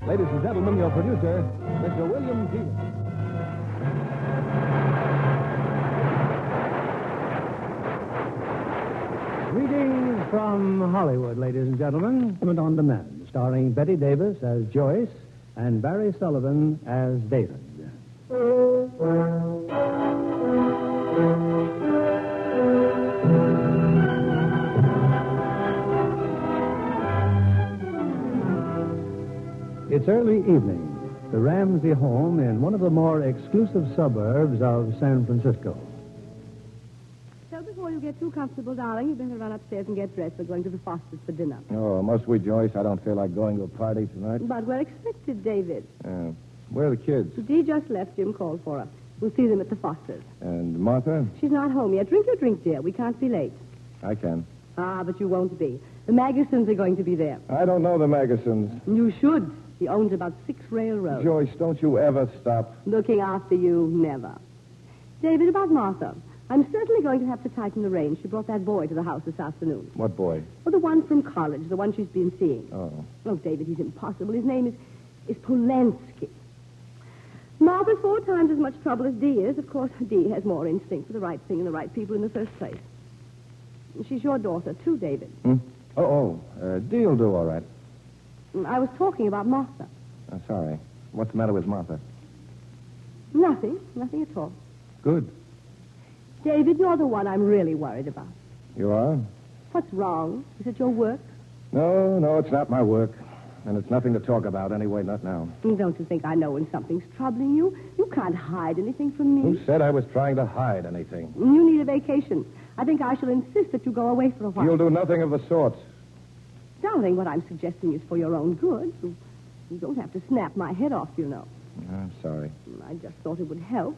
Ladies and gentlemen, your producer, Mr. William Keeler. Greetings from Hollywood, ladies and gentlemen. On Demand, starring Betty Davis as Joyce and Barry Sullivan as David. It's early evening. The Ramsey home in one of the more exclusive suburbs of San Francisco. So before you get too comfortable, darling, you better run upstairs and get dressed. We're going to the Fosters for dinner. Oh, must we, Joyce? I don't feel like going to a party tonight. But we're expected, David. Where are the kids? Dee just left. Jim called for her. We'll see them at the Fosters. And Martha? She's not home yet. Drink your drink, dear. We can't be late. I can. Ah, but you won't be. The Magasons are going to be there. I don't know the Magasons. You should. He owns about 6 railroads. Joyce, don't you ever stop. Looking after you, never. David, about Martha. I'm certainly going to have to tighten the reins. She brought that boy to the house this afternoon. What boy? Oh, the one from college, the one she's been seeing. Oh. Oh, David, he's impossible. His name is Polanski. Martha's 4 times as much trouble as Dee is. Of course, Dee has more instinct for the right thing and the right people in the first place. She's your daughter, too, David. Dee'll do all right. I was talking about Martha. I'm sorry. What's the matter with Martha? Nothing at all. Good. David, you're the one I'm really worried about. You are? What's wrong? Is it your work? No, it's not my work. And it's nothing to talk about anyway, not now. Don't you think I know when something's troubling you? You can't hide anything from me. Who said I was trying to hide anything? You need a vacation. I think I shall insist that you go away for a while. You'll do nothing of the sort. Darling, what I'm suggesting is for your own good. You don't have to snap my head off, you know. I'm sorry. I just thought it would help.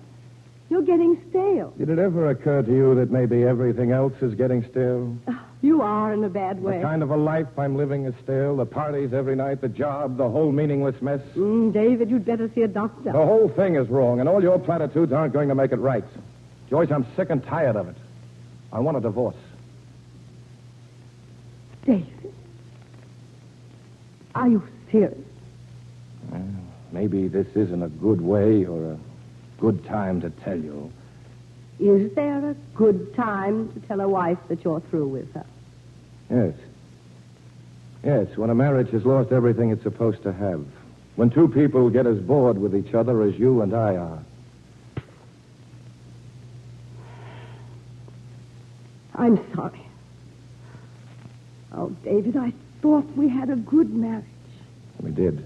You're getting stale. Did it ever occur to you that maybe everything else is getting stale? You are in a bad way. The kind of a life I'm living is stale. The parties every night, the job, the whole meaningless mess. David, you'd better see a doctor. The whole thing is wrong, and all your platitudes aren't going to make it right. Joyce, I'm sick and tired of it. I want a divorce. David? Are you serious? Maybe this isn't a good way or a good time to tell you. Is there a good time to tell a wife that you're through with her? Yes. Yes, when a marriage has lost everything it's supposed to have. When 2 people get as bored with each other as you and I are. I'm sorry. Oh, David, I thought we had a good marriage. We did.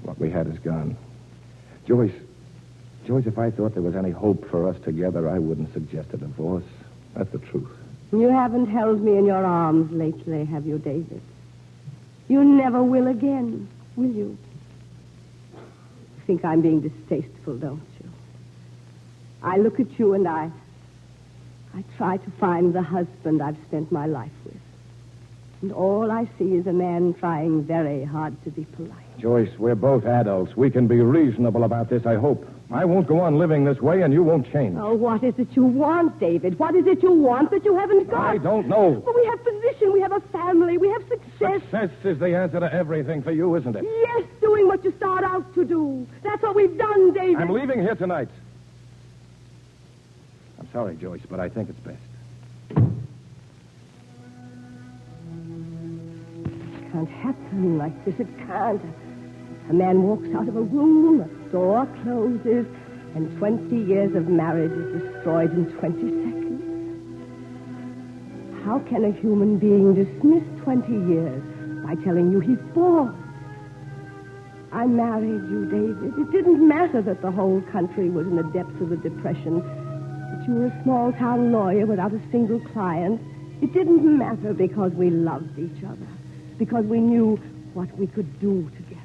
What we had is gone. Joyce, if I thought there was any hope for us together, I wouldn't suggest a divorce. That's the truth. You haven't held me in your arms lately, have you, David? You never will again, will you? You think I'm being distasteful, don't you? I look at you and I try to find the husband I've spent my life with. And all I see is a man trying very hard to be polite. Joyce, we're both adults. We can be reasonable about this, I hope. I won't go on living this way, and you won't change. Oh, what is it you want, David? What is it you want that you haven't got? I don't know. Well, we have position, we have a family, we have success. Success is the answer to everything for you, isn't it? Yes, doing what you start out to do. That's what we've done, David. I'm leaving here tonight. I'm sorry, Joyce, but I think it's best. It can't happen like this. It can't. A man walks out of a room, a door closes, and 20 years of marriage is destroyed in 20 seconds. How can a human being dismiss 20 years by telling you he's bored? I married you, David. It didn't matter that the whole country was in the depths of the Depression, that you were a small-town lawyer without a single client. It didn't matter because we loved each other, because we knew what we could do together.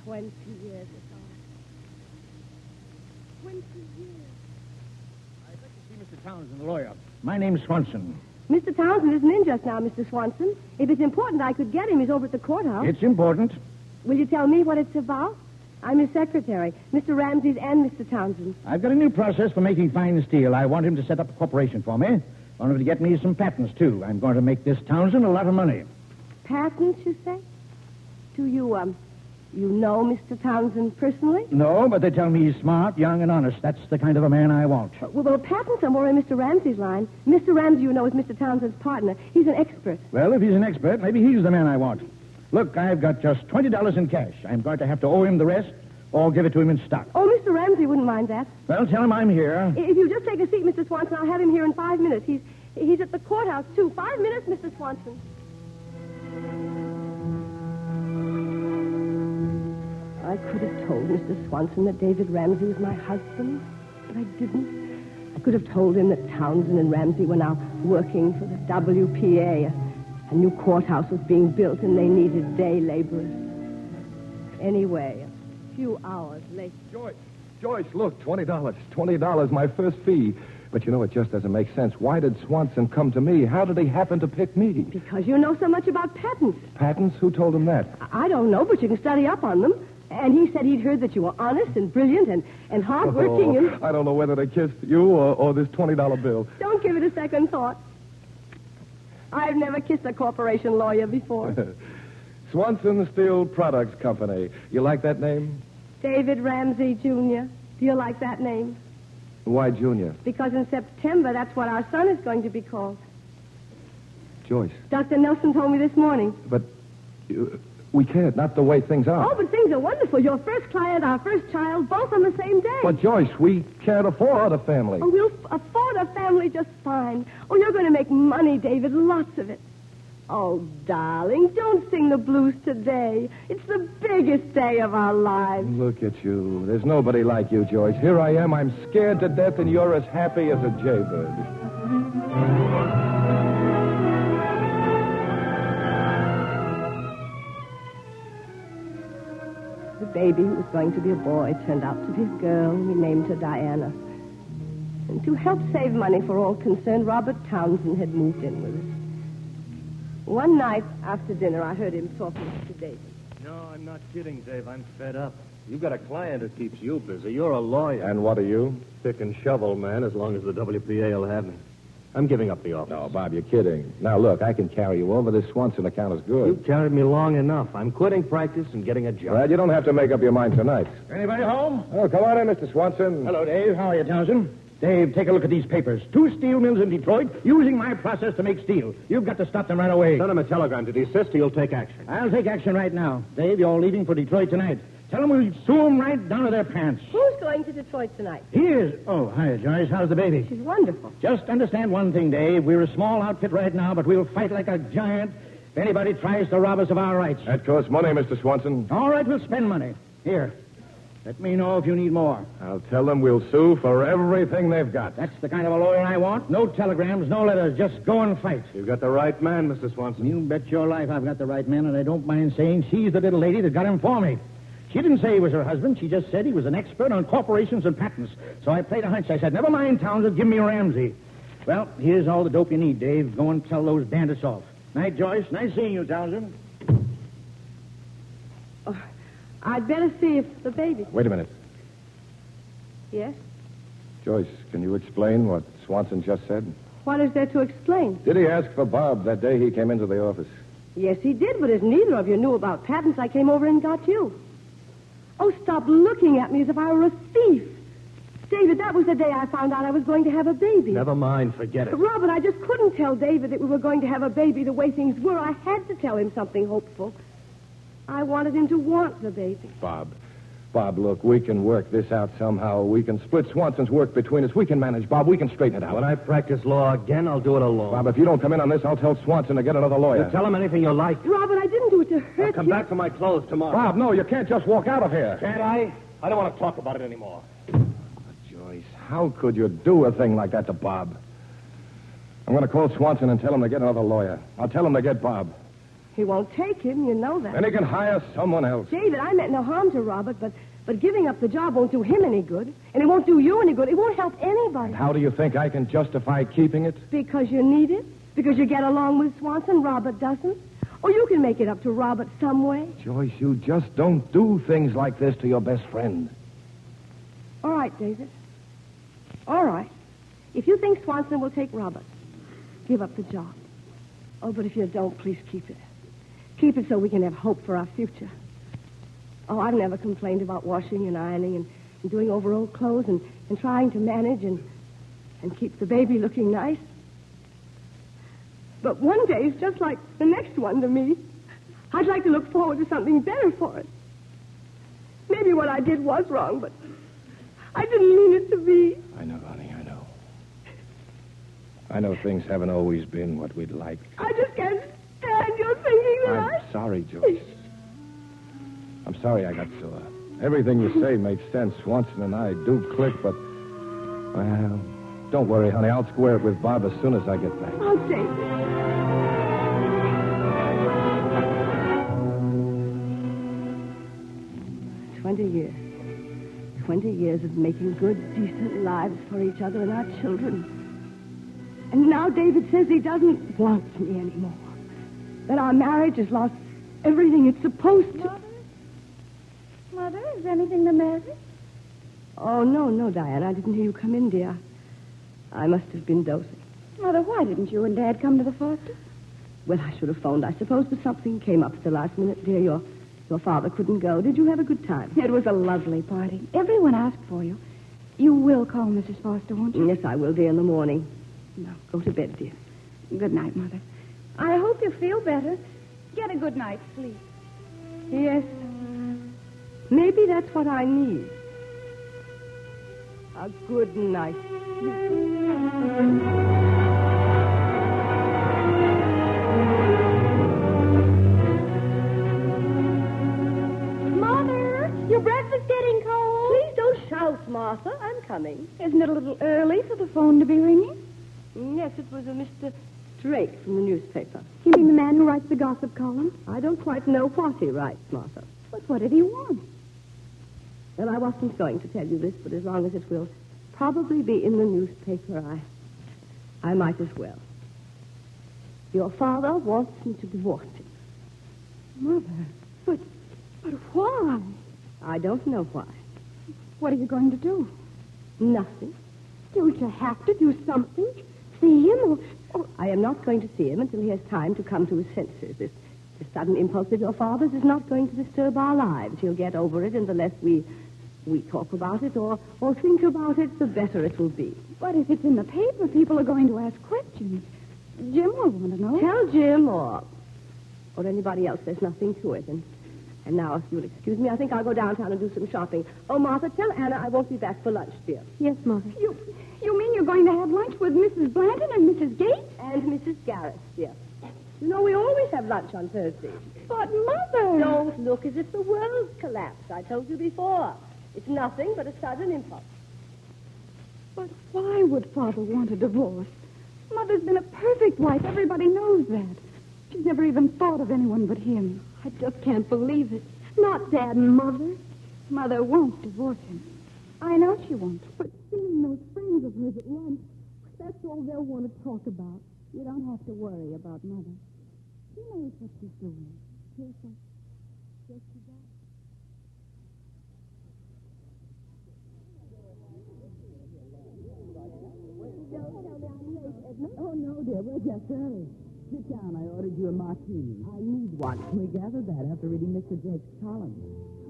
20 years ago. 20 years. I'd like to see Mr. Townsend, the lawyer. My name's Swanson. Mr. Townsend isn't in just now, Mr. Swanson. If it's important, I could get him. He's over at the courthouse. It's important. Will you tell me what it's about? I'm his secretary, Mr. Ramsey's and Mr. Townsend. I've got a new process for making fine steel. I want him to set up a corporation for me. I want him to get me some patents, too. I'm going to make this Townsend a lot of money. Patents, you say? Do you know Mr. Townsend personally? No, but they tell me he's smart, young, and honest. That's the kind of a man I want. Well, patents are more in Mr. Ramsey's line. Mr. Ramsey, you know, is Mr. Townsend's partner. He's an expert. Well, if he's an expert, maybe he's the man I want. Look, I've got just $20 in cash. I'm going to have to owe him the rest or give it to him in stock. Oh, Mr. Ramsey wouldn't mind that. Well, tell him I'm here. If you just take a seat, Mr. Swanson, I'll have him here in 5 minutes. He's at the courthouse, too. 5 minutes, Mr. Swanson. I could have told Mr. Swanson that David Ramsey was my husband, but I didn't. I could have told him that Townsend and Ramsey were now working for the WPA. A new courthouse was being built, and they needed day laborers. Anyway, a few hours later... Joyce, look, $20. $20, my first fee. But you know, it just doesn't make sense. Why did Swanson come to me? How did he happen to pick me? Because you know so much about patents. Patents? Who told him that? I don't know, but you can study up on them. And he said he'd heard that you were honest and brilliant and hardworking. And... I don't know whether to kiss you or this $20 bill. Don't give it a second thought. I've never kissed a corporation lawyer before. Swanson Steel Products Company. You like that name? David Ramsey, Jr. Do you like that name? Why Junior? Because in September, that's what our son is going to be called. Joyce. Dr. Nelson told me this morning. But we can't, not the way things are. Oh, but things are wonderful. Your first client, our first child, both on the same day. But, Joyce, we can't afford a family. Oh, we'll afford a family just fine. Oh, you're going to make money, David, lots of it. Oh, darling, don't sing the blues today. It's the biggest day of our lives. Look at you. There's nobody like you, Joyce. Here I am. I'm scared to death, and you're as happy as a jaybird. The baby, who was going to be a boy, turned out to be a girl. We named her Diana. And to help save money for all concerned, Robert Townsend had moved in with us. One night after dinner, I heard him talking to David. No, I'm not kidding, Dave. I'm fed up. You've got a client who keeps you busy. You're a lawyer. And what are you? Pick and shovel, man, as long as the WPA will have me. I'm giving up the office. No, Bob, you're kidding. Now, look, I can carry you over. This Swanson account is good. You've carried me long enough. I'm quitting practice and getting a job. Well, you don't have to make up your mind tonight. Anybody home? Oh, come on in, Mr. Swanson. Hello, Dave. How are you, Townsend? Dave, take a look at these papers. 2 steel mills in Detroit using my process to make steel. You've got to stop them right away. Send him a telegram to desist or you'll take action. I'll take action right now. Dave, you're leaving for Detroit tonight. Tell them we'll sue them right down to their pants. Who's going to Detroit tonight? He is. Oh, hi, Joyce. How's the baby? She's wonderful. Just understand one thing, Dave. We're a small outfit right now, but we'll fight like a giant if anybody tries to rob us of our rights. That costs money, Mr. Swanson. All right, we'll spend money. Here. Let me know if you need more. I'll tell them we'll sue for everything they've got. That's the kind of a lawyer I want. No telegrams, no letters. Just go and fight. You've got the right man, Mr. Swanson. You bet your life I've got the right man, and I don't mind saying she's the little lady that got him for me. She didn't say he was her husband. She just said he was an expert on corporations and patents. So I played a hunch. I said, never mind, Townsend, give me Ramsey. Well, here's all the dope you need, Dave. Go and tell those bandits off. Night, Joyce. Nice seeing you, Townsend. Oh, I'd better see if the baby... Wait a minute. Yes? Joyce, can you explain what Swanson just said? What is there to explain? Did he ask for Bob that day he came into the office? Yes, he did, but as neither of you knew about patents, I came over and got you. Oh, stop looking at me as if I were a thief. David, that was the day I found out I was going to have a baby. Never mind. Forget it. Robert, I just couldn't tell David that we were going to have a baby the way things were. I had to tell him something hopeful. I wanted him to want the baby. Bob, look, we can work this out somehow. We can split Swanson's work between us. We can manage, Bob. We can straighten it out. When I practice law again, I'll do it alone. Bob, if you don't come in on this, I'll tell Swanson to get another lawyer. You tell him anything you like. Robert, I didn't do it to hurt I'll come you. back for my clothes tomorrow. Bob, no, you can't just walk out of here. Can't I? I don't want to talk about it anymore. Joyce, how could you do a thing like that to Bob? I'm going to call Swanson and tell him to get another lawyer. I'll tell him to get Bob. He won't take him, you know that. Then he can hire someone else. David, I meant no harm to Robert, but giving up the job won't do him any good, and it won't do you any good. It won't help anybody. How do you think I can justify keeping it? Because you need it? Because you get along with Swanson, Robert doesn't? Or you can make it up to Robert some way? Joyce, you just don't do things like this to your best friend. All right, David. All right. If you think Swanson will take Robert, give up the job. Oh, but if you don't, please keep it. Keep it so we can have hope for our future. Oh, I've never complained about washing and ironing and doing over old clothes and trying to manage and keep the baby looking nice. But one day is just like the next one to me. I'd like to look forward to something better for it. Maybe what I did was wrong, but I didn't mean it to be. I know, honey, I know. I know things haven't always been what we'd like. I just can't stand your thinking that I'm sorry, Joyce. I'm sorry I got sore. Everything you say makes sense. Swanson and I do click, but... Well, don't worry, honey. I'll square it with Bob as soon as I get back. Oh, David. 20 years. 20 years of making good, decent lives for each other and our children. And now David says he doesn't want me anymore. That our marriage has lost everything it's supposed to. Mother, is anything the matter? Oh, no, Diane. I didn't hear you come in, dear. I must have been dozing. Mother, why didn't you and Dad come to the Fosters? Well, I should have phoned, I suppose, but something came up at the last minute, dear. Your father couldn't go. Did you have a good time? It was a lovely party. Everyone asked for you. You will call Mrs. Foster, won't you? Yes, I will, dear, in the morning. Now, go to bed, dear. Good night, Mother. I hope you feel better. Get a good night's sleep. Yes. Maybe that's what I need. A good night. Mother, your breakfast's getting cold. Please don't shout, Martha. I'm coming. Isn't it a little early for the phone to be ringing? Yes, it was a Mr. Drake from the newspaper. You mean the man who writes the gossip column? I don't quite know what he writes, Martha. But what did he want? Well, I wasn't going to tell you this, but as long as it will probably be in the newspaper, I might as well. Your father wants me to divorce him. Mother, but why? I don't know why. What are you going to do? Nothing. Don't you have to do something? See him or... I am not going to see him until he has time to come to his senses. This sudden impulse of your father's is not going to disturb our lives. He'll get over it, and the less we talk about it or think about it, the better it will be. But if it's in the paper, people are going to ask questions. Jim will want to know. Tell Jim or anybody else there's nothing to it. And now, if you'll excuse me, I think I'll go downtown and do some shopping. Oh, Martha, tell Anna I won't be back for lunch, dear. Yes, Mother. You mean you're going to have lunch with Mrs. Blanton and Mrs. Gates? And Mrs. Garrett, dear. You know, we always have lunch on Thursdays. But, Mother... Don't look as if the world's collapsed. I told you before. It's nothing but a sudden impulse. But why would Father want a divorce? Mother's been a perfect wife. Everybody knows that. She's never even thought of anyone but him. I just can't believe it. Not Dad and Mother. Mother won't divorce him. I know she won't. But seeing those friends of hers at lunch, that's all they'll want to talk about. You don't have to worry about Mother. She knows what she's doing. Careful. Yes, she does. Oh, no, dear. We're just early. Sit down. I ordered you a martini. I need one. We gathered that after reading Mr. Jake's column.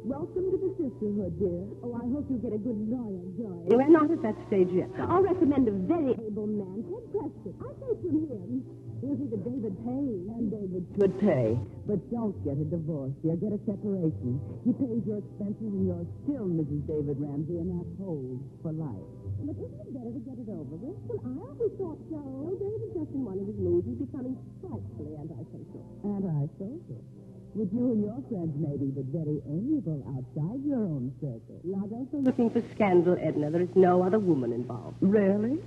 Welcome to the sisterhood, dear. Oh, I hope you get a good lawyer, Joy. We're not at that stage yet. I'll recommend a very able man, Ted Prescott. I say from him. He'll see that David pays. And David should pay. But don't get a divorce, dear. Get a separation. He pays your expenses, and you're still Mrs. David Ramsey, and that's hold for life. But isn't it better to get it over with? Well, I always thought so. Oh, David's just in one of his moods. He's becoming frightfully antisocial. Antisocial? With you and your friends, maybe, but very amiable outside your own circle. Now, don't go looking for scandal, Edna. There is no other woman involved. Really?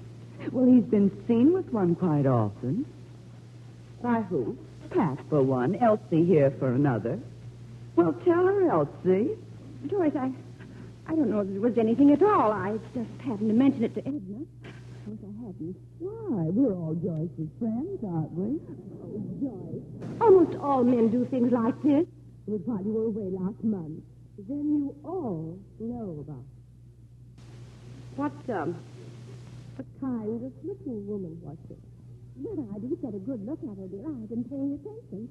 Well, he's been seen with one quite often. By who? Pat for one, Elsie here for another. Well, tell her, Elsie. Joyce, I don't know if there was anything at all. I just happened to mention it to Edna. Of course, I hadn't. Why? We're all Joyce's friends, aren't we? Oh, Joyce. Almost all men do things like this. It was while you were away last month. Then you all know about it. What kind of looking woman was it? Well, I didn't get a good look at her, dear. I've been paying attention.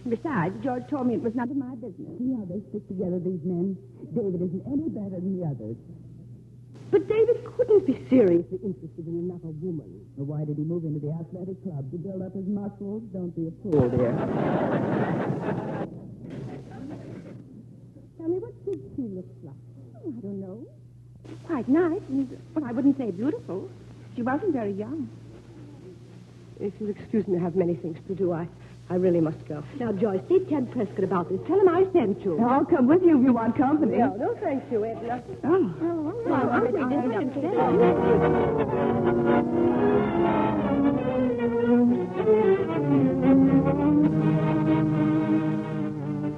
Besides, George told me it was none of my business. See how they stick together, these men? David isn't any better than the others. But David couldn't be seriously interested in another woman. Well, why did he move into the athletic club? To build up his muscles? Don't be a fool, dear. Tell me what she looks like. Oh, I don't know. Quite nice, but I wouldn't say beautiful. She wasn't very young. If you'll excuse me, I have many things to do. I really must go. Now, Joyce, see Ted Prescott about this. Tell him I sent you. I'll come with you if you want company. No, thank you, Edna. Oh. Well, I'll read this upstairs.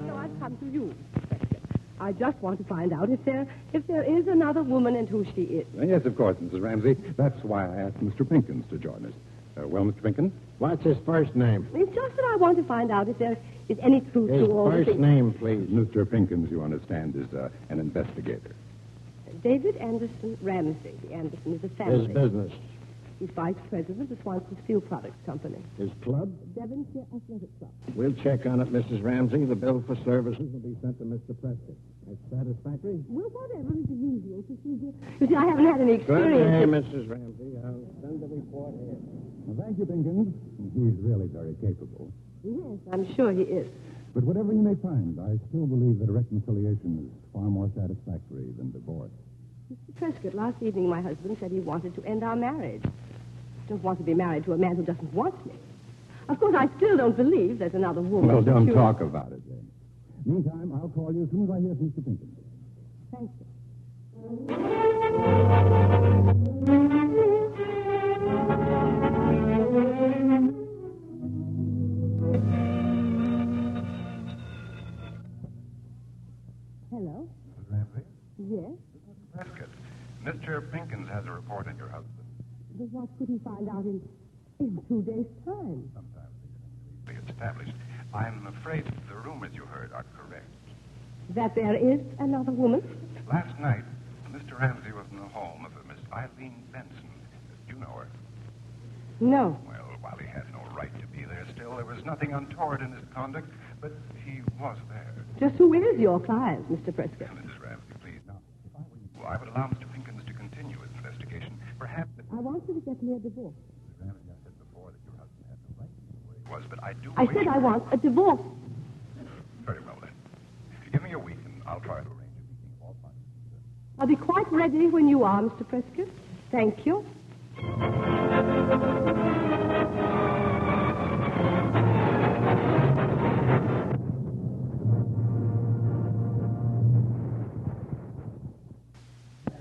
So I've come to you. I just want to find out if there is another woman and who she is. Yes, of course, Mrs. Ramsey. That's why I asked Mr. Pinkins to join us. Well, Mr. Pinkins? What's his first name? It's just that I want to find out if there is any truth His to all the first things. name, please. Mr. Pinkins, you understand, is an investigator. David Anderson Ramsey. The Anderson is a family. His business. He's vice president of the Swanson Steel Products Company. His club? Devonshire Athletic Club. We'll check on it, Mrs. Ramsey. The bill for services will be sent to Mr. Prescott. That's satisfactory? Well, whatever is the usual procedure. You see, I haven't had any Good experience. day, Mrs. Ramsey. I'll send the report here. Well, thank you, Pinkins. He's really very capable. Yes, I'm sure he is. But whatever you may find, I still believe that a reconciliation is far more satisfactory than divorce. Mr. Prescott, last evening my husband said he wanted to end our marriage. I don't want to be married to a man who doesn't want me. Of course, I still don't believe there's another woman. Well, don't You- talk about it, then. Meantime, I'll call you as soon as I hear from Mr. Pinkins. Thank you. Hello? Mrs. Ramsey? Yes? Prescott, Mr. Pinkins has a report on your husband. But what could he find out in 2 days' time? Sometimes these things can be established. I'm afraid the rumors you heard are correct. That there is another woman? Last night, Mr. Ramsey was in the home of a Miss Eileen Benson. You know her. No. Well, while he had no right to be there, still there was nothing untoward in his conduct, but he was there. Just who is your client, Mr. Prescott? Mrs. Ramsey, please. Now, if I were you, I would allow Mr. Pinkins to continue his investigation. Perhaps... I want you to get me a divorce. Mrs. Ramsey, I said before that your husband had no right to be where he was, but I do I wish... said I want a divorce. Very well, then. Give me a week, and I'll try to arrange a meeting of all parties. I'll be quite ready when you are, Mr. Prescott. Thank you.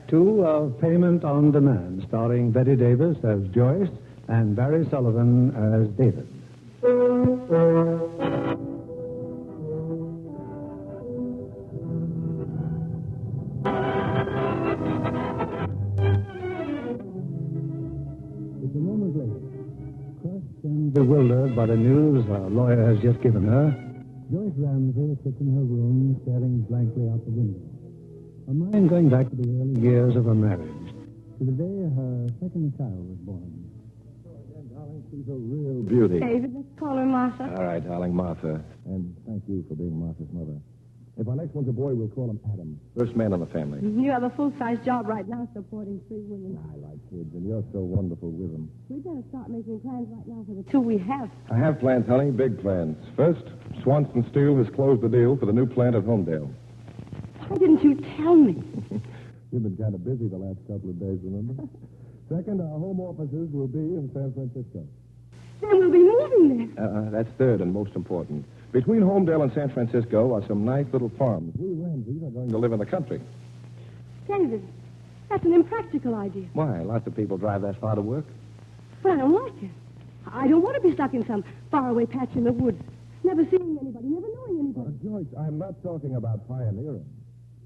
Two of Payment on Demand, starring Betty Davis as Joyce and Barry Sullivan as David. It's a moment later. Crushed and bewildered by the news our lawyer has just given her, Joyce Ramsey sits in her room staring blankly out the window. Her mind going back to the early years of her marriage, to the day her second child was born. Darling, she's a real beauty. David, let's call her Martha. All right, darling, Martha. And thank you for being Martha's mother. If our next one's a boy, we'll call him Adam. First man in the family. You have a full-size job right now supporting 3 women. I like kids, and you're so wonderful with them. We better start making plans right now for the 2 we have. I have plans, honey, big plans. First, Swanson Steel has closed the deal for the new plant at Homedale. Why didn't you tell me? You've been kind of busy the last couple of days, remember? Second, our home offices will be in San Francisco. Then we'll be moving there. That's third and most important. Between Homedale and San Francisco are some nice little farms. We Ramseys are going to live in the country. David, that's an impractical idea. Why? Lots of people drive that far to work. But I don't like it. I don't want to be stuck in some faraway patch in the woods, never seeing anybody, never knowing anybody. Joyce, I'm not talking about pioneering.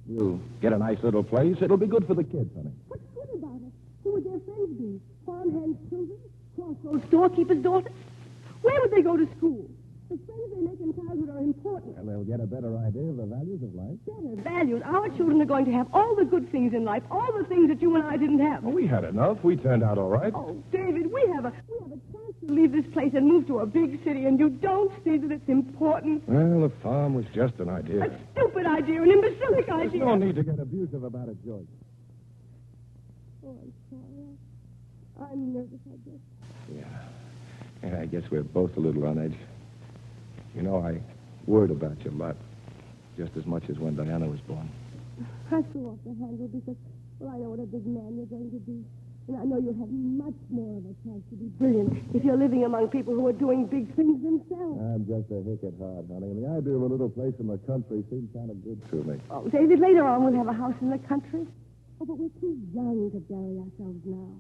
We'll get a nice little place. It'll be good for the kids, honey. What's good about it? Who would their friends be? Farmhands' children? Crossroads storekeepers' daughters? Where would they go to school? The friends they make in childhood are important. And they'll get a better idea of the values of life. Better values. Our children are going to have all the good things in life, all the things that you and I didn't have. Well, we had enough. We turned out all right. Oh, David, we have a chance to leave this place and move to a big city, and you don't see that it's important. Well, the farm was just an idea. A stupid idea, an imbecilic idea. There's no need to get abusive about it, Joyce. Oh, I'm sorry. I'm nervous, I guess. Yeah, I guess we're both a little on edge. You know, I worried about you a lot, just as much as when Diana was born. I threw off the handle because, well, I know what a big man you're going to be. And I know you'll have much more of a chance to be brilliant if you're living among people who are doing big things themselves. I'm just a hick at heart, honey. And the idea of a little place in the country seems kind of good to me. Oh, David, later on we'll have a house in the country. Oh, but we're too young to bury ourselves now.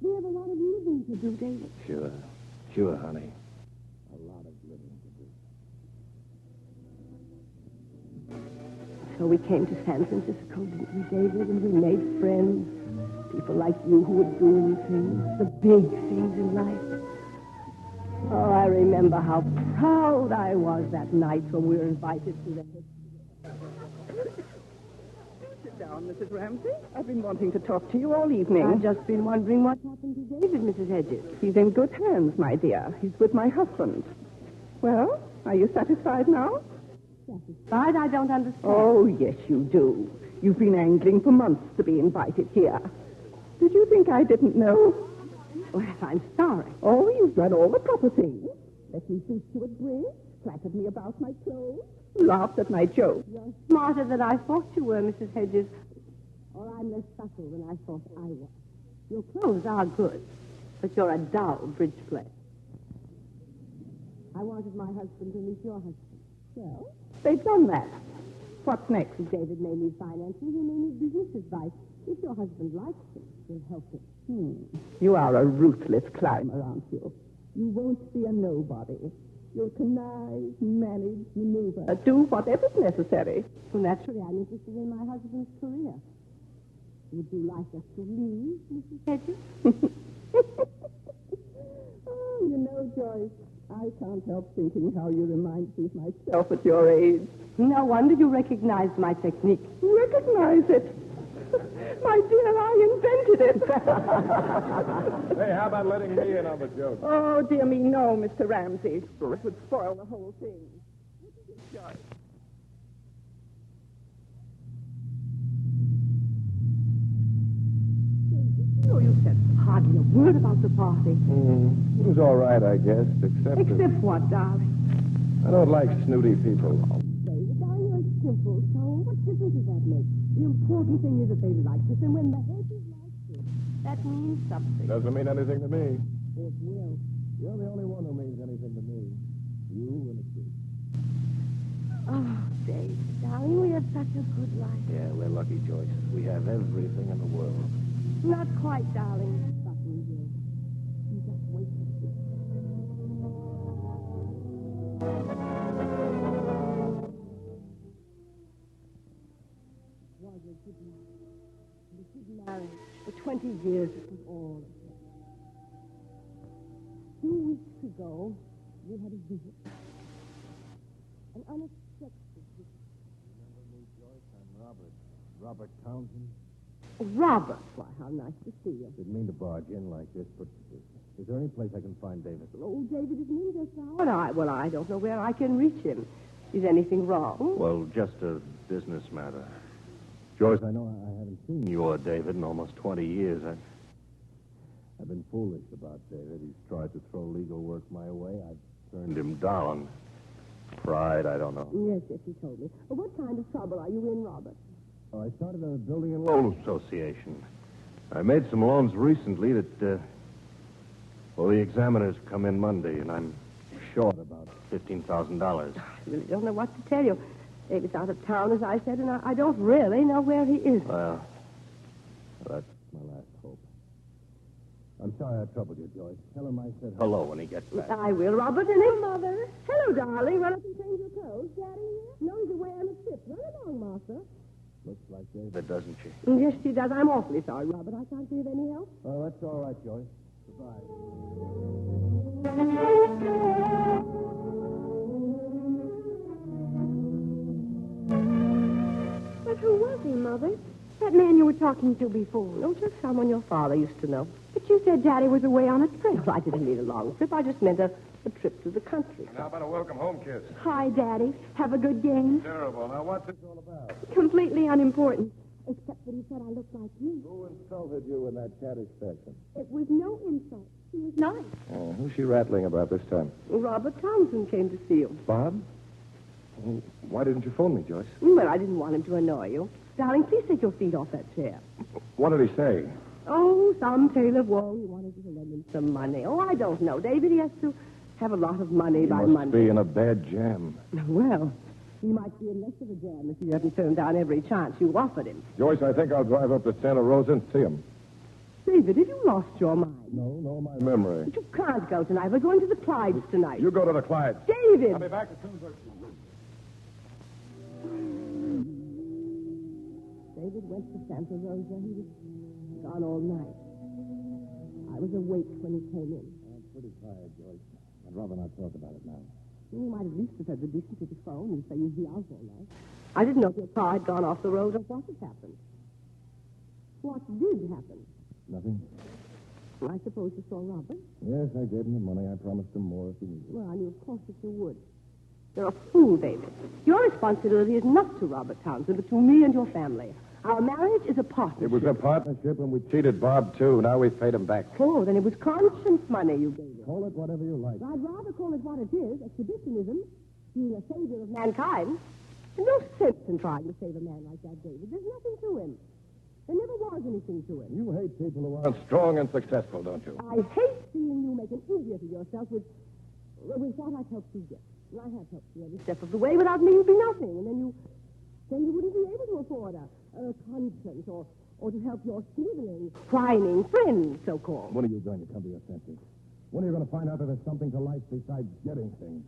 We have a lot of living to do, David. Sure, honey. A lot of living to do. So we came to San Francisco, didn't we, David? And we made friends. People like you who were doing things, the big things in life. Oh, I remember how proud I was that night when we were invited to the... Sit down, Mrs. Ramsey. I've been wanting to talk to you all evening. I've just been wondering what happened to David, Mrs. Hedges. He's in good hands, my dear. He's with my husband. Well, are you satisfied now? Satisfied? I don't understand. Oh, yes, you do. You've been angling for months to be invited here. Did you think I didn't know? Well, I'm sorry. Oh, you've done all the proper things. Let me beat you at bridge, flattered me about my clothes, laughed at my jokes. You're smarter than I thought you were, Mrs. Hedges. Or I'm less subtle than I thought I was. Your clothes are good, but you're a dull bridge player. I wanted my husband to meet your husband. Well, they've done that. What's next? David may need finances, he may need business advice. If your husband likes him, you'll help him. You are a ruthless climber, aren't you? You won't be a nobody. You'll connive, manage, maneuver, do whatever's necessary. Well, naturally, I'm interested in my husband's career. Would you like us to leave, Mrs. Hedges? Oh, you know, Joyce, I can't help thinking how you remind me of myself at your age. No wonder you recognized my technique. Recognize it? My dear, I invented it. Hey, how about letting me in on the joke? Oh, dear me, no, Mr. Ramsey. It would spoil the whole thing. Joyce. Oh, you said hardly a word about the party. It was all right, I guess, except... Except what, darling? I don't like snooty people. David, darling, you're simple, so what difference does that make? The important thing is that they like us, and when the Hedges like you, that means something. Doesn't mean anything to me. It will. You're the only one who means anything to me. You and the kid. Oh, David, darling, we have such a good life. Yeah, we're lucky, Joyce. We have everything in the world. Not quite, darling, but we will. You just wait and see. Was a good marriage. A good marriage. For 20 years, it was all. 2 weeks ago, we had a visit. An unexpected visit. Remember me, Joyce? I'm Robert. Robert Townsend. Robert, why, how nice to see you. Didn't mean to barge in like this, but is there any place I can find David? Oh, David isn't in just now. Well, I don't know where I can reach him. Is anything wrong? Well, just a business matter. Joyce, I know I haven't seen you. You or David in almost 20 years. I've been foolish about David. He's tried to throw legal work my way. I've Turned him down. Pride, I don't know. Yes, he told me. Well, what kind of trouble are you in, Robert? I started a building and Loan association. I made some loans recently that, the examiners come in Monday, and I'm short about $15,000. I really don't know what to tell you. David's out of town, as I said, and I don't really know where he is. Well, that's my last hope. I'm sorry I troubled you, Joyce. Tell him I said hello when he gets back. I will, Robert, and his mother. Hello, darling. Run up and change your clothes. Daddy here? No, he's away on a trip. Run along, Martha. Looks like David. But doesn't she? Yes, she does. I'm awfully sorry, Robert. I can't be of any help. Oh, that's all right, Joyce. Goodbye. Who was he, Mother? That man you were talking to before. No, just someone your father used to know. But you said Daddy was away on a trip. Well, I didn't mean a long trip. I just meant a trip to the country. And how about a welcome home kiss? Hi, Daddy. Have a good game. Terrible. Now, what's this all about? Completely unimportant. Except that he said I looked like you. Who insulted you in that caddish fashion? It was no insult. He was nice. Who's she rattling about this time? Robert Townsend came to see you. Bob? Well, why didn't you phone me, Joyce? Well, I didn't want him to annoy you. Darling, please take your feet off that chair. What did he say? Oh, some tale of woe. He wanted you to lend him some money. Oh, I don't know. David, he has to have a lot of money by He must Monday. be in a bad jam. Well, he might be in less of a jam if you hadn't turned down every chance you offered him. Joyce, I think I'll drive up to Santa Rosa and see him. David, have you lost your mind? No, my memory. But you can't go tonight. We're going to the Clydes tonight. You go to the Clyde. David! I'll be back as soon as David went to Santa Rosa. He was gone all night. I was awake when he came in. I'm pretty tired, Joyce. I'd rather not talk about it now. You might at least have had the decency to phone and say you'd be out all night. I didn't know if your car had gone off the road or what had happened. What did happen? Nothing? I suppose you saw Robert. Yes, I gave him the money. I promised him more if he needed it. Well, I knew, of course, that you would. You're a fool, David. Your responsibility is not to Robert Townsend, but to me and your family. Our marriage is a partnership. It was a partnership, and we cheated Bob, too. Now we've paid him back. Oh, then it was conscience money you gave him. Call it whatever you like. I'd rather call it what it is, exhibitionism, being a savior of mankind. There's no sense in trying to save a man like that, David. There's nothing to him. There never was anything to him. You hate people who aren't strong and successful, don't you? I hate seeing you make an idiot of yourself with what I've helped you get. I have helped you every step of the way. Without me, you'd be nothing. And then you wouldn't be able to afford a conscience or to help your sniveling, whining friends, so-called. When are you going to come to your senses? When are you going to find out that there's something to life besides getting things?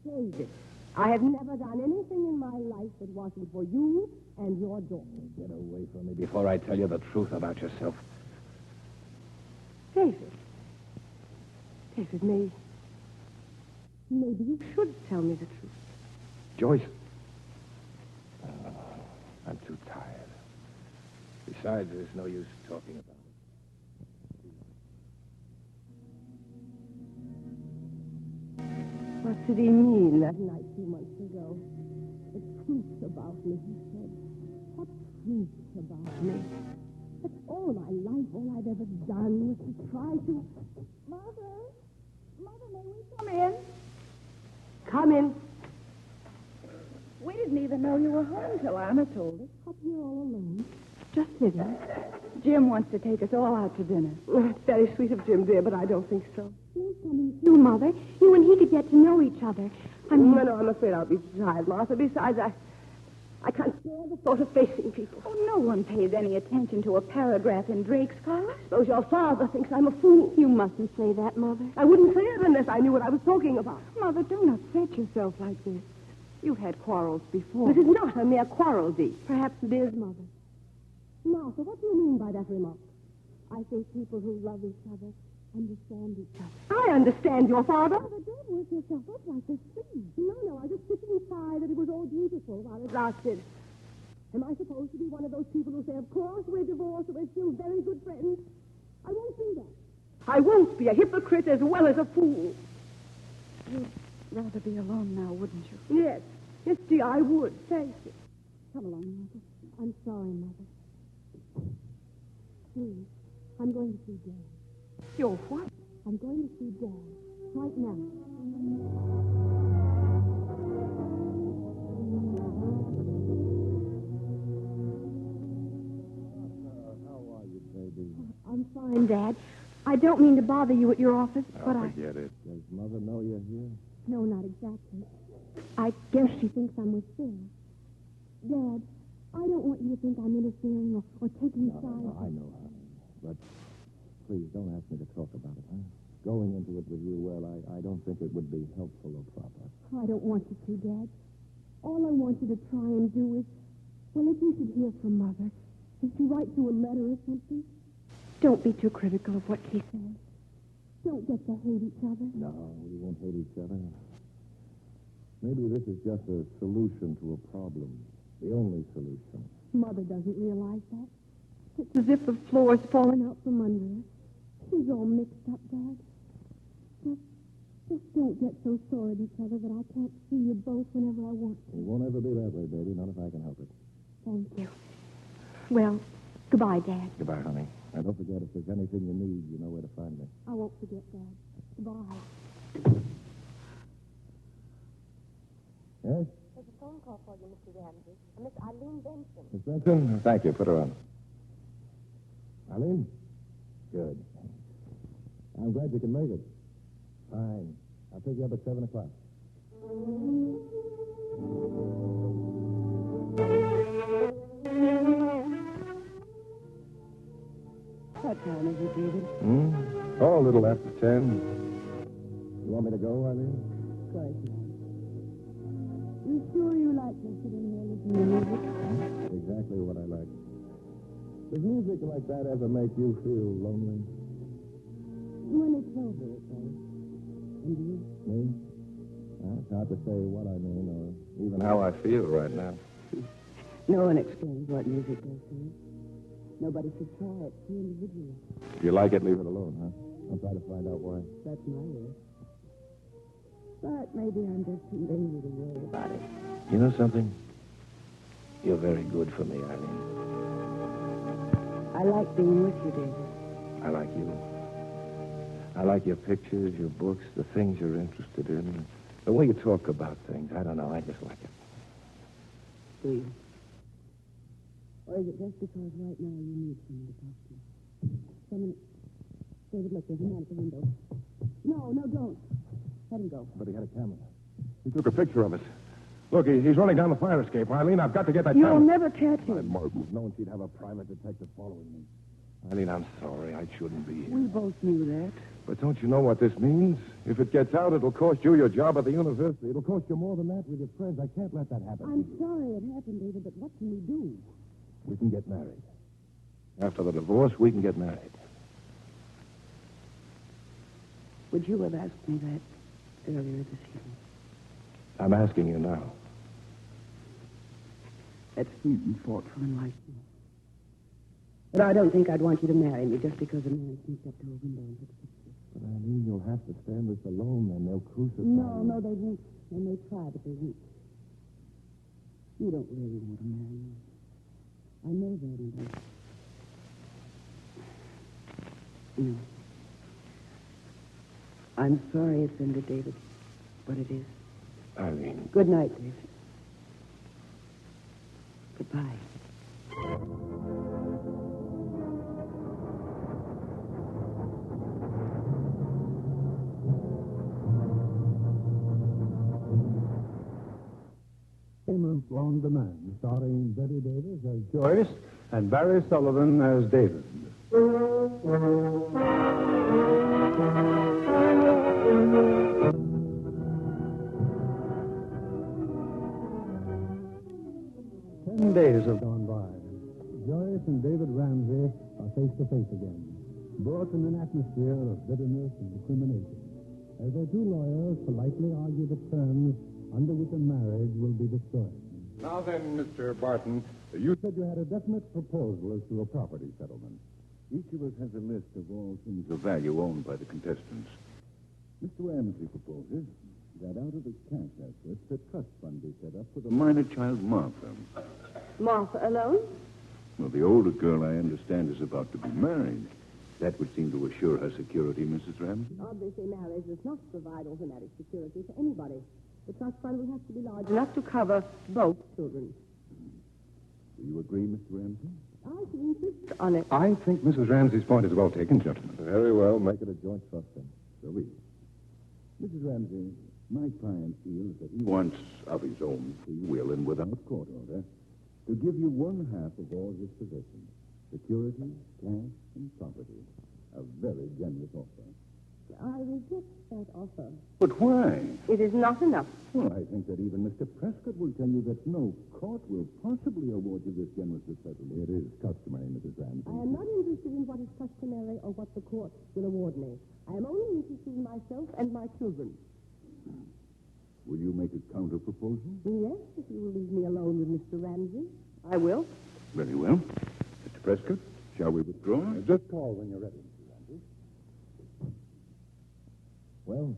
David, I have never done anything in my life that wasn't for you and your daughter. Get away from me before I tell you the truth about yourself. David, maybe you should tell me the truth. Joyce, I'm too tired. Besides, there's no use talking about it. What did he mean that night 2 months ago? The truth about me, he said. What truth about me? That's all my life, all I've ever done was to try to... Mother, may we come in? Come in. We didn't even know you were home till Anna told us. Up here all alone. Just sitting. Jim wants to take us all out to dinner. It's very sweet of Jim, dear, but I don't think so. He's coming too, Mother. You and he could get to know each other. No, I'm afraid I'll be too tired, Martha. Besides, I can't bear the thought of facing people. Oh, no one pays any attention to a paragraph in Drake's column. Suppose your father thinks I'm a fool. You mustn't say that, Mother. I wouldn't say it unless I knew what I was talking about. Mother, don't upset yourself like this. You've had quarrels before. This is not a mere quarrel, Dee. Perhaps it is, Mother. Martha, what do you mean by that remark? I think people who love each other understand each other. I understand your father. Mother, don't work yourself up like this, please. No, I just sit and sigh that it was all beautiful while it lasted. Am I supposed to be one of those people who say, of course, we're divorced, but we're still very good friends? I won't be that. I won't be a hypocrite as well as a fool. You'd rather be alone now, wouldn't you? Yes, Dee, I would. Thank you. Come along, Mother. I'm sorry, Mother. Please, I'm going to see Dad. You're what? I'm going to see Dad right now. How are you, baby? I'm fine, Dad. I don't mean to bother you at your office, but I... Forget it. Does Mother know you're here? No, not exactly. I guess she thinks I'm with Phil. Dad, I don't want you to think I'm interfering or taking sides. No, I know, honey. But please don't ask me to talk about it, huh? Going into it with you, well, I don't think it would be helpful or proper. I don't want you to, Dad. All I want you to try and do is, well, if you should hear from Mother, is to write you a letter or something. Don't be too critical of what she says. Don't get to hate each other. No, we won't hate each other. Maybe this is just a solution to a problem. The only solution. Mother doesn't realize that. It's as if the floor's falling out from under her. She's all mixed up, Dad. Just don't get so sore at each other that I can't see you both whenever I want to. It won't ever be that way, baby, not if I can help it. Thank you. Well, goodbye, Dad. Goodbye, honey. And don't forget, if there's anything you need, you know where to find me. I won't forget, Dad. Goodbye. Yes? There's a phone call for you, Mr. Ramsey. Miss Eileen Benson. Miss Benson? Thank you. Put her on. Eileen? Good. I'm glad you can make it. Fine. I'll pick you up at 7 o'clock. What time is it, David? Oh, a little after 10. You want me to go, Eileen? Of course not. You sure you like to sit in here listening to music? Exactly what I like. Does music like that ever make you feel lonely? When it's over, it does. And you? Me? It's hard to say what I mean or even how I feel right now. No one explains what music does to you. Nobody should try it too individually. If you like it, leave it alone, huh? I'll try to find out why. That's my wish. But maybe I'm just too lazy to worry about it. You know something? You're very good for me, Eileen. I like being with you, David. I like you. I like your pictures, your books, the things you're interested in. The way you talk about things. I don't know. I just like it. Do you? Or is it just because right now you need someone to talk to? Someone... David, look, there's a man at the window. No, don't. Let him go. But he had a camera. He took a picture of us. Look, he's running down the fire escape. Eileen, I've got to get that You'll camera. never catch him. I've known she'd have a private detective following me. Eileen, I'm sorry. I shouldn't be here. We both knew that. But don't you know what this means? If it gets out, it'll cost you your job at the university. It'll cost you more than that with your friends. I can't let that happen. I'm sorry it happened, David, but what can we do? We can get married. After the divorce, we can get married. Would you have asked me that earlier this evening? I'm asking you now. That's sweet and thoughtful and like you. But I don't think I'd want you to marry me just because a man sneaked up to a window and took a picture. But Eileen, you'll have to stand this alone, and they'll crucify you. No, they won't. They may try, but they won't. You don't really want to marry me. I know that, and No. I'm sorry it's ended, David, but it is. Eileen. Good night, David. Goodbye. Payment on Demand, starring Betty Davis as Joyce and Barry Sullivan as David. 10 days have gone by. Joyce and David Ramsey are face to face again, brought in an atmosphere of bitterness and recrimination, as their two lawyers politely argue the terms under which a marriage will be destroyed. Now then, Mr. Barton, you said you had a definite proposal as to a property settlement. Each of us has a list of all things of value owned by the contestants. Mr. Ramsey proposes that out of the cash assets, a trust fund be set up for the minor child, Martha. Martha alone? Well, the older girl, I understand, is about to be married. That would seem to assure her security, Mrs. Ramsey. Obviously, marriage does not provide automatic security for anybody. The trust fund will have to be large enough to cover both children. Do you agree, Mr. Ramsey? I should insist on it. I think Mrs. Ramsey's point is well taken, gentlemen. Very well. Make it a joint trust then. So we. Mrs. Ramsey, my client feels that he wants, of his own free will and without court order, to give you 1/2 of all his possessions. Security, cash, and property. A very generous offer. I reject that offer. But why? It is not enough. Well, I think that even Mr. Prescott will tell you that no court will possibly award you this generous settlement. It is customary, Mrs. Ramsey. I am not interested in what is customary or what the court will award me. I am only interested in myself and my children. Will you make a counter proposal? Yes, if you will leave me alone with Mr. Ramsey. I will. Very well. Mr. Prescott, shall we withdraw? Just call when you're ready, Mr. Ramsey. Well,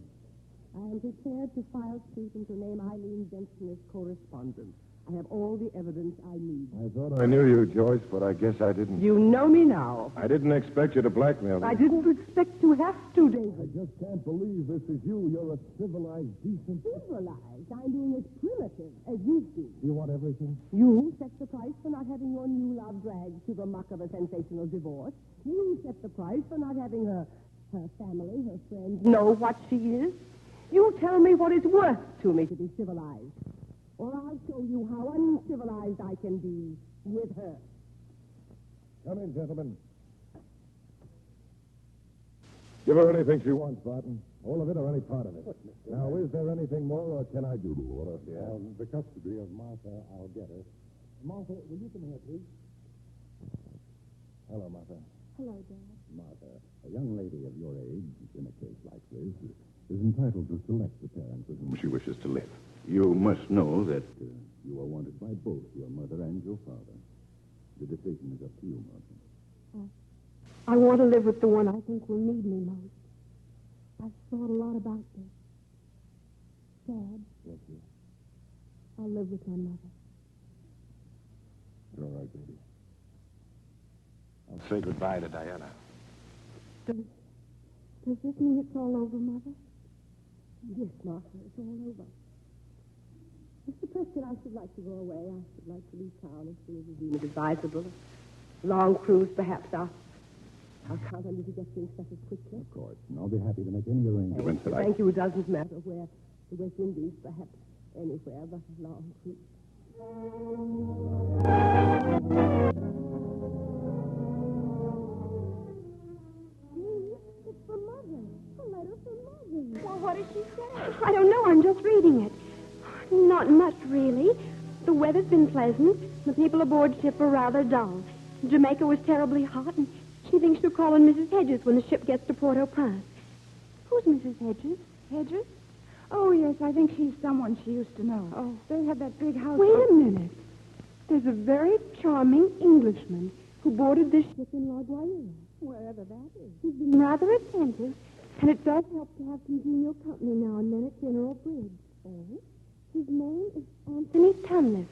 I am prepared to file suit and to name Eileen Benson as correspondent. I have all the evidence I need. I thought I knew you, Joyce, but I guess I didn't. You know me now. I didn't expect you to blackmail me. I didn't expect to have to, David. I just can't believe this is you. You're a civilized, decent... Civilized? I'm being as primitive as you do. You want everything? You set the price for not having your new love dragged to the muck of a sensational divorce. You set the price for not having her family, her friends, know what she is. You tell me what it's worth to me to be civilized. Or I'll show you how uncivilized I can be with her. Come in, gentlemen. Give her anything she wants, Barton. All of it or any part of it. Now, is there anything more, or can I do what else you have? The custody of Martha, I'll get her. Martha, will you come here, please? Hello, Martha. Hello, Dad. Martha, a young lady of your age in a case like this is entitled to select the parent with whom she wishes to live. You must know that you are wanted by both your mother and your father. The decision is up to you, Martha. I want to live with the one I think will need me most. I've thought a lot about this. Dad. Yes, dear. I'll live with my mother. You're all right, baby. I'll say goodbye to Diana. Does this mean it's all over, Mother? Yes, Martha, it's all over. Mr. Prescott, I should like to go away. I should like to leave town as soon as is deemed advisable. A long cruise, perhaps. I'll count on you to get things settled quickly. Of course, and I'll be happy to make any arrangements that I... Thank you. It doesn't matter where. The West Indies, perhaps anywhere but a long cruise. It's for Mother. A letter from Mother. Well, what does she say? I don't know. I'm just reading it. Not much, really. The weather's been pleasant. The people aboard ship are rather dull. Jamaica was terribly hot, and she thinks she'll call on Mrs. Hedges when the ship gets to Port-au-Prince. Who's Mrs. Hedges? Hedges? Oh, yes, I think she's someone she used to know. Oh. They had that big house. Wait a minute. There's a very charming Englishman who boarded this ship in LaGuardia. Wherever that is. He's been rather attentive, and it does help to have congenial company now and then at General Bridge. Oh? His name is Anthony Tumnus.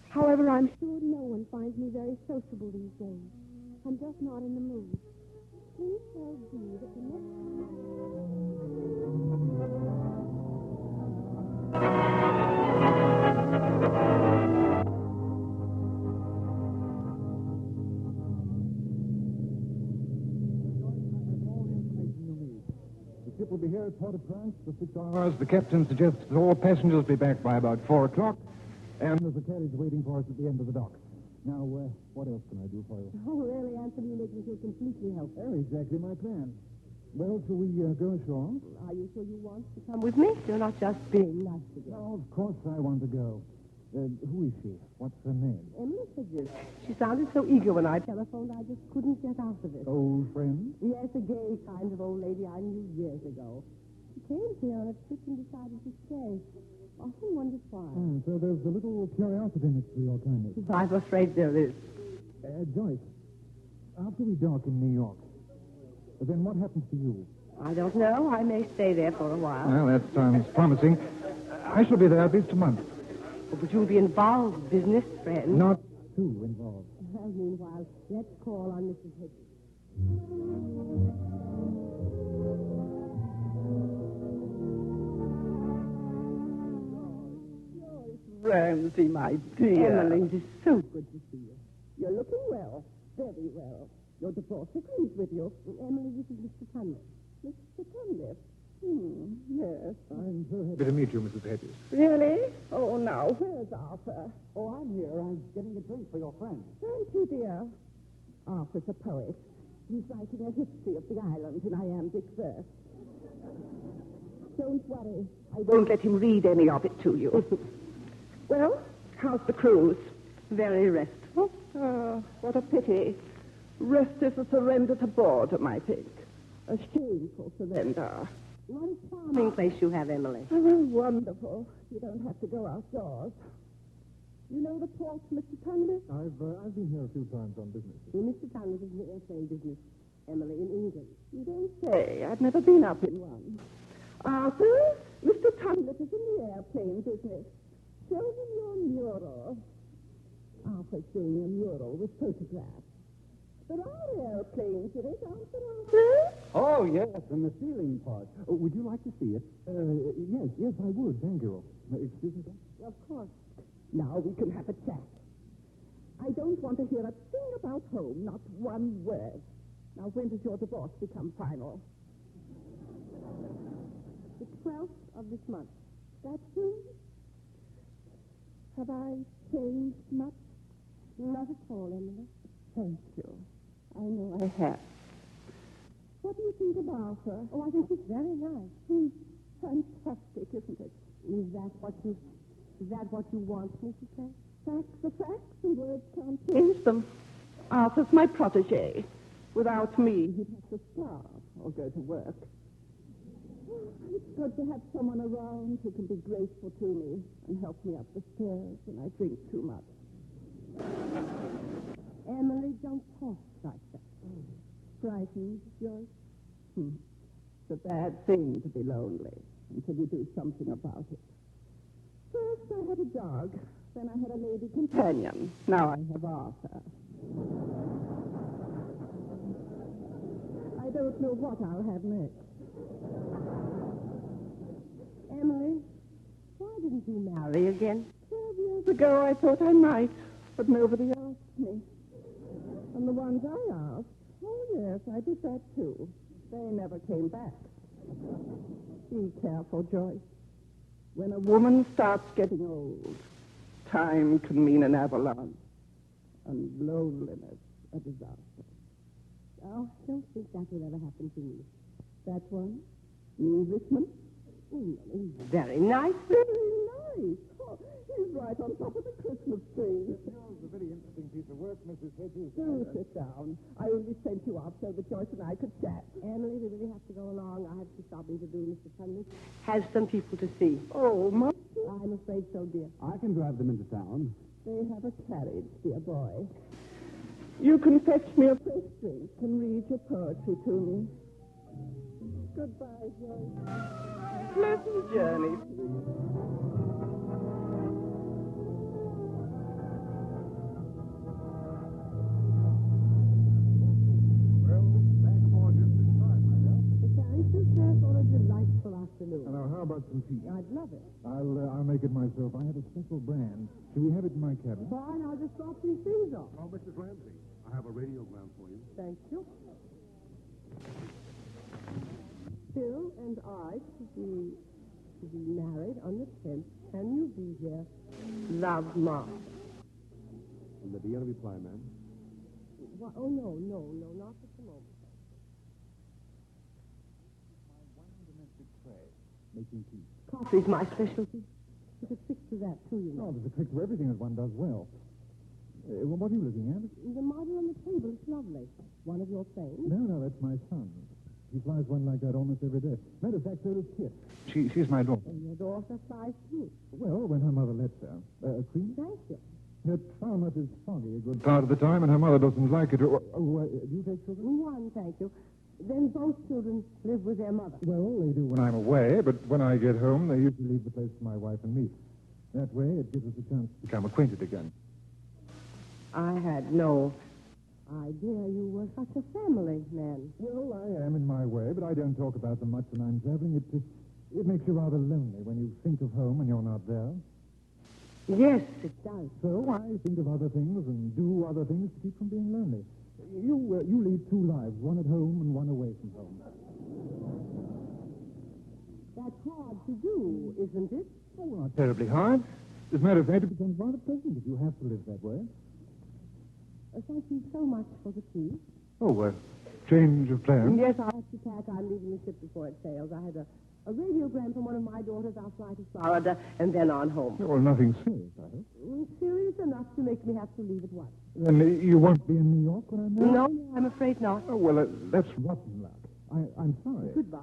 However, I'm sure no one finds me very sociable these days. I'm just not in the mood. Please tell Dee that the next The ship will be here at Port-au-Prince for 6 hours. The captain suggests that all passengers be back by about 4 o'clock. And there's a carriage waiting for us at the end of the dock. Now, what else can I do for you? Oh, really, Anthony, you make me feel completely helpless. Very exactly my plan. Well, shall we go ashore? Are you sure you want to come with me? You're not just being nice again. No, of course I want to go. Who is she? What's her name? Emily Hedges. She sounded so eager when I telephoned, I just couldn't get out of it. Old friend? Yes, a gay kind of old lady I knew years ago. She came here on a trip and decided to stay. Often wondered why. So there's a little curiosity next to your kindness. I'm afraid there is. Joyce, after we dock in New York, then what happens to you? I don't know. I may stay there for a while. Well, that sounds promising. I shall be there at least a month. Oh, but you'll be involved, business friend. Not too involved. Well, meanwhile, let's call on Mrs. Hedges. Ramsey, my dear. Emily, it is so good to see you. You're looking well. Very well. Your divorce agrees with you. Emily, this is Mr. Tunliffe. Mr. Tunliffe? Yes. I'm so happy to meet you, Mrs. Hedges. Really? Oh, now, where's Arthur? Oh, I'm here. I'm getting a drink for your friend. Thank you, dear. Arthur's a poet. He's writing a history of the island in iambic verse. Don't worry. I won't let him read any of it to you. Well, how's the cruise? Very restful. Oh, what a pity. Rest is a surrender to boredom, I think. A shameful surrender. What a charming place you have, Emily. Oh, wonderful. You don't have to go outdoors. You know the port, Mr. Tunley? I've been here a few times on business. Well, Mr. Tunley is in the airplane business, Emily, in England. You don't say. I've never been up in one. Arthur, Mr. Tunley is in the airplane business. Show him your mural. Arthur's doing a mural with photographs. There are airplanes in it, aren't there, Arthur? Oh, yes, and the ceiling part. Oh, would you like to see it? Yes, I would. Thank you. Excuse me, sir? Of course. Now we can have a chat. I don't want to hear a thing about home, not one word. Now, when does your divorce become final? The 12th of this month. That soon? Have I changed much? Not at all, Emily. Thank you. I know I have. What do you think of Arthur? Oh, I think he's very nice. He's fantastic, isn't it? Is that what you want me to say? Facts are facts, and words can't change them. Arthur's my protege. Without me, he'd have to starve or go to work. It's good to have someone around who can be grateful to me and help me up the stairs when I drink too much. Emily, don't talk like that. Frightened, Joyce? It's a bad thing to be lonely until you do something about it. First I had a dog, then I had a lady companion. Now I have Arthur. I don't know what I'll have next. Emily, why didn't you marry again? 12 years ago I thought I might, but nobody asked me. And the ones I asked, oh yes, I did that too. They never came back. Be careful, Joyce. When a woman starts getting old, time can mean an avalanche, and loneliness a disaster. Oh, I don't think that will ever happen to me. That one? The Englishman? He's very nice. Very nice. Oh, he's right on top of the Christmas tree. It's a very interesting piece of work, Mrs. Hedges. Do sit down. I only sent you up so that Joyce and I could chat. Emily, we really have to go along. I have to stop to do Mr. Tunley has some people to see. Oh, must you? I'm afraid so, dear. I can drive them into town. They have a carriage, dear boy. You can fetch me a fresh drink and read your poetry to me. Goodbye, Joyce. Pleasant journey to you. Now, how about some tea? I'd love it. I'll make it myself. I have a special brand. Shall we have it in my cabin? Fine, I'll just drop these things off. Oh, Mrs. Ramsey, I have a radiogram for you. Thank you. Phil and I to be married on the 10th. Can you be here? Love, Mark. Will there be any reply, ma'am? Oh, no, not at the moment. Making tea. Coffee's my specialty. There's a trick to that, too, you know. Oh, there's a trick to everything that one does well. What are you looking at? The model on the table is lovely. One of your things? No, that's my son. He flies one like that almost every day. Matter of fact, so does Kit. She's my daughter. And your daughter flies, too. Well, when her mother lets her. Cream? Thank you. Her tarmac is foggy a good part of the time, and her mother doesn't like it. Do you take children? One, thank you. Then both children live with their mother. Well, they do when I'm away, but when I get home, they usually leave the place for my wife and me. That way, it gives us a chance to become acquainted again. I had no idea you were such a family man. Well, I am in my way, but I don't talk about them much when I'm traveling. It makes you rather lonely when you think of home and you're not there. Yes, it does. So I think of other things and do other things to keep from being lonely. You lead two lives, one at home and one away from home. That's hard to do, isn't it? Oh, not terribly hard. As a matter of fact, it becomes rather pleasant if you have to live that way. Thank you so much for the tea. Oh, change of plans? Yes, I have to pack. I'm leaving the ship before it sails. I had a radiogram from one of my daughters. I'll fly to Florida and then on home. Well, nothing serious, I hope. Serious enough to make me have to leave at once. Then you won't be in New York when I'm there? No, I'm afraid not. Oh, well, that's rotten luck. I'm sorry. Goodbye.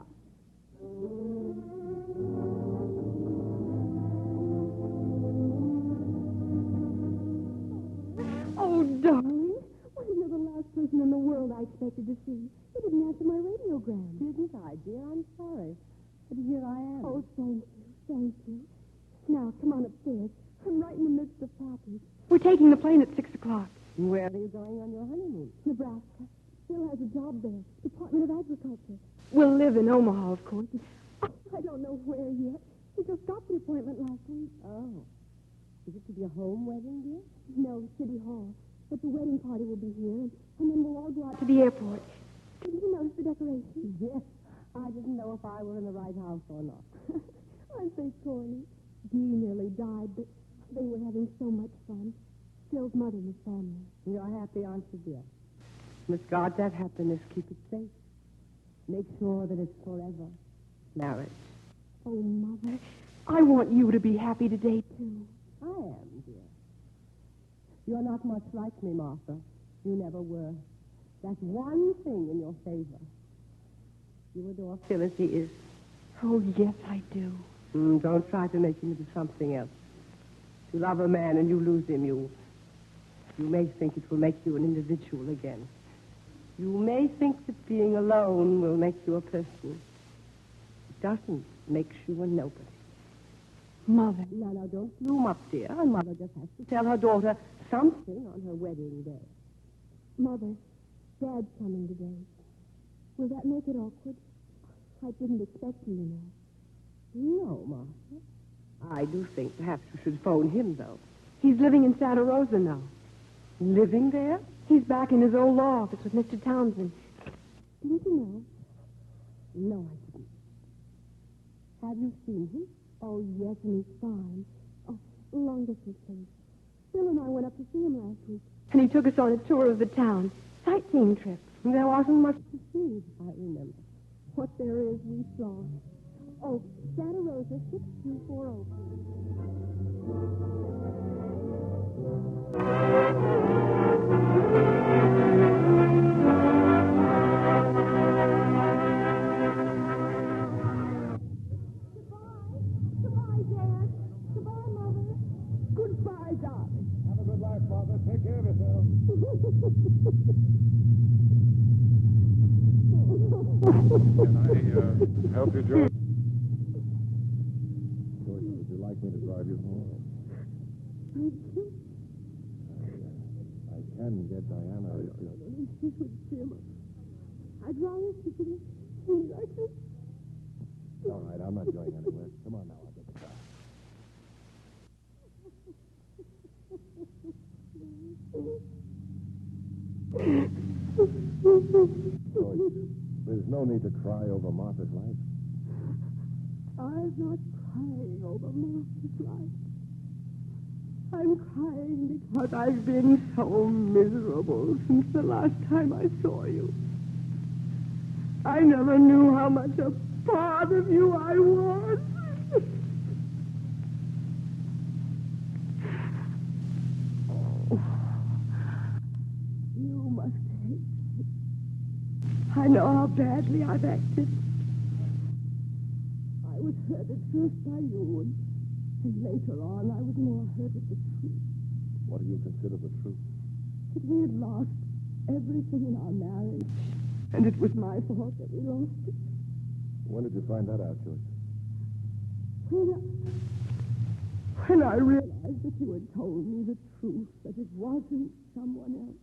Oh, darling. Why, you're the last person in the world I expected to see. You didn't answer my radiogram. Didn't I, dear? I'm sorry. But here I am. Oh, thank you. Thank you. Now, come on upstairs. I'm right in the midst of parties. We're taking the plane at 6 o'clock. Where are you going on your honeymoon? Nebraska. Phil has a job there. Department of Agriculture. We'll live in Omaha, of course. I don't know where yet. We just got the appointment last week. Oh. Is it to be a home wedding, dear? No, City Hall. But the wedding party will be here, and then we'll all go out to the airport. Did you notice the decorations? Yes. I didn't know if I were in the right house or not. Aren't they corny? Dee nearly died, but they were having so much fun. Phil's mother and his family. You're happy, aren't you, dear? Must guard that happiness. Keep it safe. Make sure that it's forever. Marriage. Oh, Mother, I want you to be happy today, too. I am, dear. You're not much like me, Martha. You never were. That's one thing in your favor. You adore Phil as he is. Oh, yes, I do. Don't try to make him into something else. You love a man and you lose him, you may think it will make you an individual again. You may think that being alone will make you a person. It doesn't. It makes you a nobody. Mother. No, don't bloom up, dear. And Mother just has to tell her daughter something on her wedding day. Mother, Dad's coming today. Will that make it awkward? I didn't expect you, you know. No, Martha. I do think perhaps you should phone him, though. He's living in Santa Rosa now. Living there? He's back in his old law office with Mr. Townsend. Didn't you know? No, I didn't. Have you seen him? Oh, yes, and he's fine. Oh, long distance, please. Phil and I went up to see him last week, and he took us on a tour of the town. Sightseeing trip. There wasn't much to see, I remember. What there is, we saw. Oh, Santa Rosa, 6240. Goodbye, Dad. Goodbye, Mother. Goodbye, darling. Have a good life, Father. Take care of yourself. Can I help you, George? George, would you like me to drive you home? I can get Diana if you... I'd rather she could have like this. All right, I'm not going anywhere. Come on now, I'll get the car. George, there's no need to cry over Martha's life. I'm not crying over Martha's life. I'm crying because I've been so miserable since the last time I saw you. I never knew how much a part of you I was. Oh, you must hate me. I know how badly I've acted. I was hurt at first by you, and later on I was more hurt at the truth. What do you consider the truth? That we had lost everything in our marriage, and it was my fault that we lost it. When did you find that out, George? When I realized that you had told me the truth, that it wasn't someone else,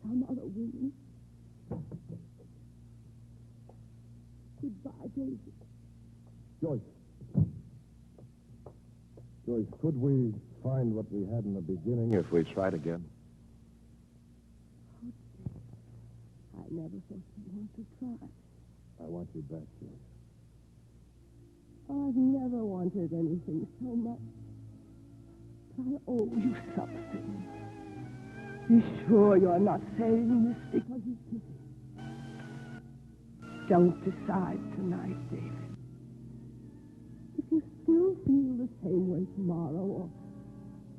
some other woman. Goodbye, David. George. George, could we find what we had in the beginning if we tried again? I never thought you'd want to try. I want you back, George. I've never wanted anything so much. I owe you something. You sure you're not saying this because you kiss me? Don't decide tonight, David. If you still feel the same way tomorrow,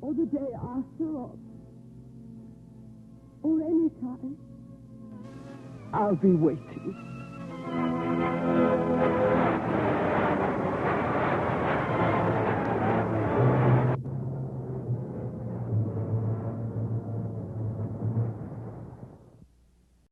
or the day after, or any time, I'll be waiting.